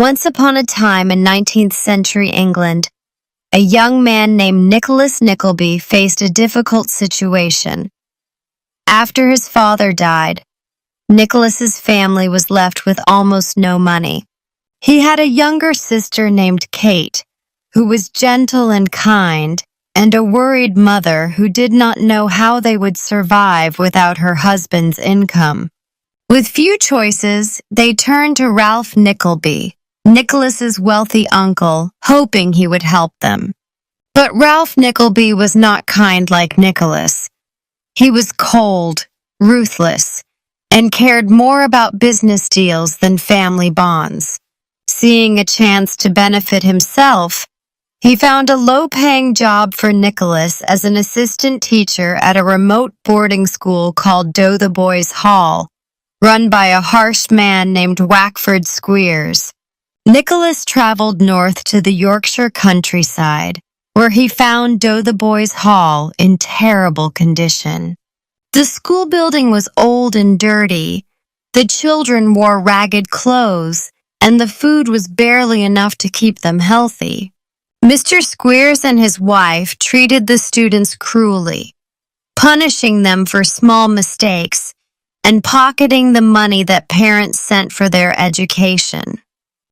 Once upon a time in 19th century England, a young man named Nicholas Nickleby faced a difficult situation. After his father died, Nicholas's family was left with almost no money. He had a younger sister named Kate, who was gentle and kind, and a worried mother who did not know how they would survive without her husband's income. With few choices, they turned to Ralph Nickleby, Nicholas's wealthy uncle, hoping he would help them. But Ralph Nickleby was not kind like Nicholas. He was cold, ruthless, and cared more about business deals than family bonds. Seeing a chance to benefit himself, he found a low-paying job for Nicholas as an assistant teacher at a remote boarding school called Dotheboys Hall, run by a harsh man named Wackford Squeers. Nicholas traveled north to the Yorkshire countryside, where he found Dotheboys Hall in terrible condition. The school building was old and dirty, the children wore ragged clothes, and the food was barely enough to keep them healthy. Mr. Squeers and his wife treated the students cruelly, punishing them for small mistakes and pocketing the money that parents sent for their education.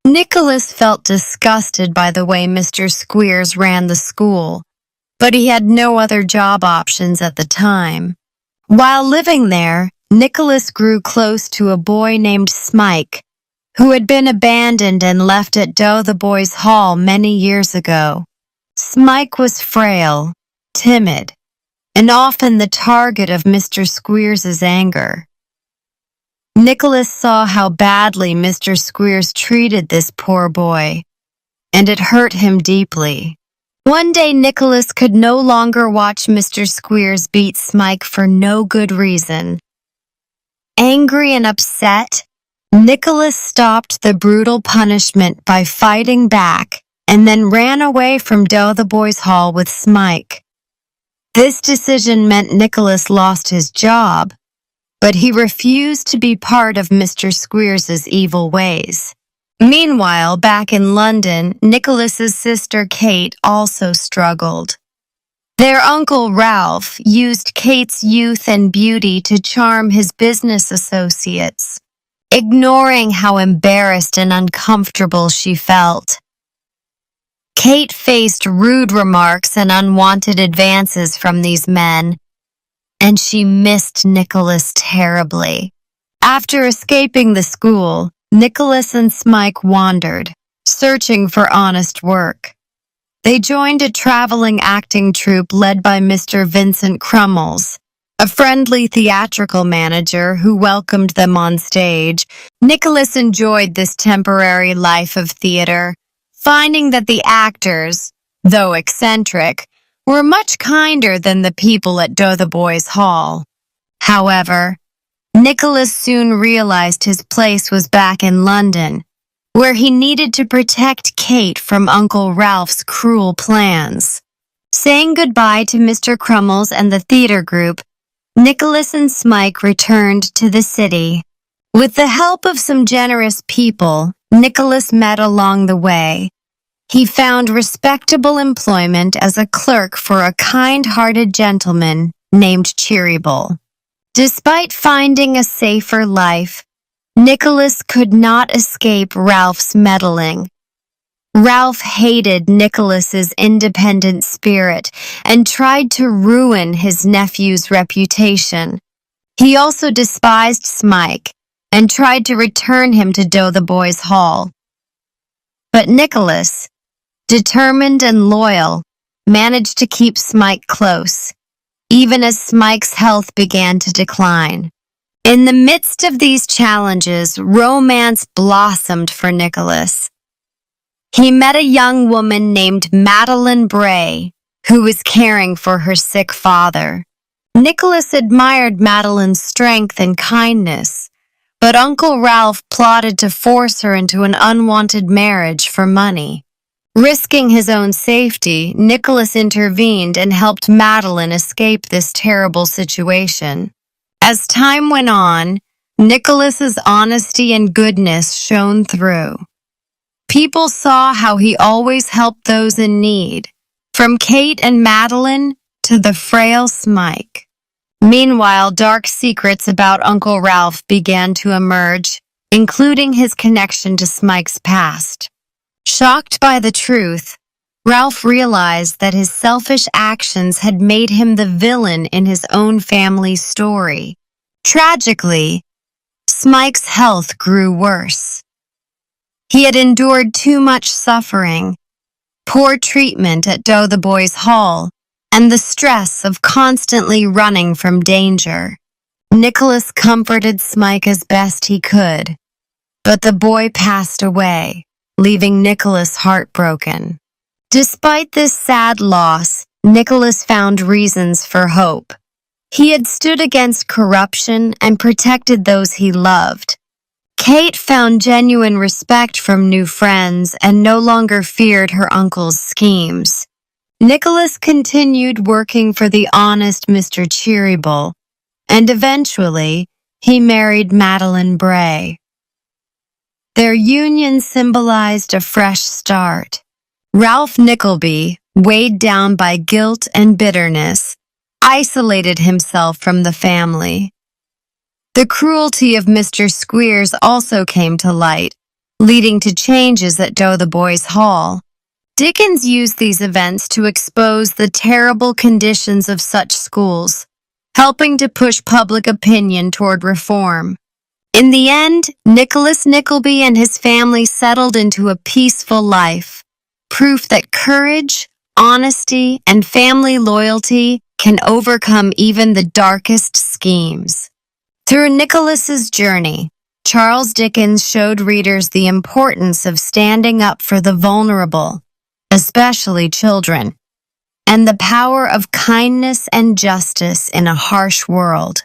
Nicholas felt disgusted by the way Mr. Squeers ran the school, but he had no other job options at the time. While living there, Nicholas grew close to a boy named Smike, who had been abandoned and left at Dotheboys Hall many years ago. Smike was frail, timid, and often the target of Mr. Squeers's anger. Nicholas saw how badly Mr. Squeers treated this poor boy, and it hurt him deeply. One day Nicholas could no longer watch Mr. Squeers beat Smike for no good reason. Angry and upset, Nicholas stopped the brutal punishment by fighting back and then ran away from Dotheboys Hall with Smike. This decision meant Nicholas lost his job, but he refused to be part of Mr. Squeers's evil ways. Meanwhile, back in London, Nicholas's sister Kate also struggled. Their uncle Ralph used Kate's youth and beauty to charm his business associates, ignoring how embarrassed and uncomfortable she felt. Kate faced rude remarks and unwanted advances from these men, and she missed Nicholas terribly. After escaping the school, Nicholas and Smike wandered, searching for honest work. They joined a traveling acting troupe led by Mr. Vincent Crummles, a friendly theatrical manager who welcomed them on stage. Nicholas enjoyed this temporary life of theater, finding that the actors, though eccentric, were much kinder than the people at Dotheboys Hall. However, Nicholas soon realized his place was back in London, where he needed to protect Kate from Uncle Ralph's cruel plans. Saying goodbye to Mr. Crummles and the theater group, Nicholas and Smike returned to the city. With the help of some generous people Nicholas met along the way, he found respectable employment as a clerk for a kind-hearted gentleman named Cheeryble. Despite finding a safer life, Nicholas could not escape Ralph's meddling. Ralph hated Nicholas's independent spirit and tried to ruin his nephew's reputation. He also despised Smike and tried to return him to Dotheboys Hall. But Nicholas, determined and loyal, managed to keep Smike close, even as Smike's health began to decline. In the midst of these challenges, romance blossomed for Nicholas. He met a young woman named Madeline Bray, who was caring for her sick father. Nicholas admired Madeline's strength and kindness, but Uncle Ralph plotted to force her into an unwanted marriage for money. Risking his own safety, Nicholas intervened and helped Madeline escape this terrible situation. As time went on, Nicholas's honesty and goodness shone through. People saw how he always helped those in need, from Kate and Madeline to the frail Smike. Meanwhile, dark secrets about Uncle Ralph began to emerge, including his connection to Smike's past. Shocked by the truth, Ralph realized that his selfish actions had made him the villain in his own family's story. Tragically, Smike's health grew worse. He had endured too much suffering, poor treatment at Dotheboys Hall, and the stress of constantly running from danger. Nicholas comforted Smike as best he could, but the boy passed away, leaving Nicholas heartbroken. Despite this sad loss, Nicholas found reasons for hope. He had stood against corruption and protected those he loved. Kate found genuine respect from new friends and no longer feared her uncle's schemes. Nicholas continued working for the honest Mr. Cheeryble, and eventually, he married Madeline Bray. Their union symbolized a fresh start. Ralph Nickleby, weighed down by guilt and bitterness, isolated himself from the family. The cruelty of Mr. Squeers also came to light, leading to changes at Dotheboys Hall. Dickens used these events to expose the terrible conditions of such schools, helping to push public opinion toward reform. In the end, Nicholas Nickleby and his family settled into a peaceful life, proof that courage, honesty, and family loyalty can overcome even the darkest schemes. Through Nicholas's journey, Charles Dickens showed readers the importance of standing up for the vulnerable, especially children, and the power of kindness and justice in a harsh world.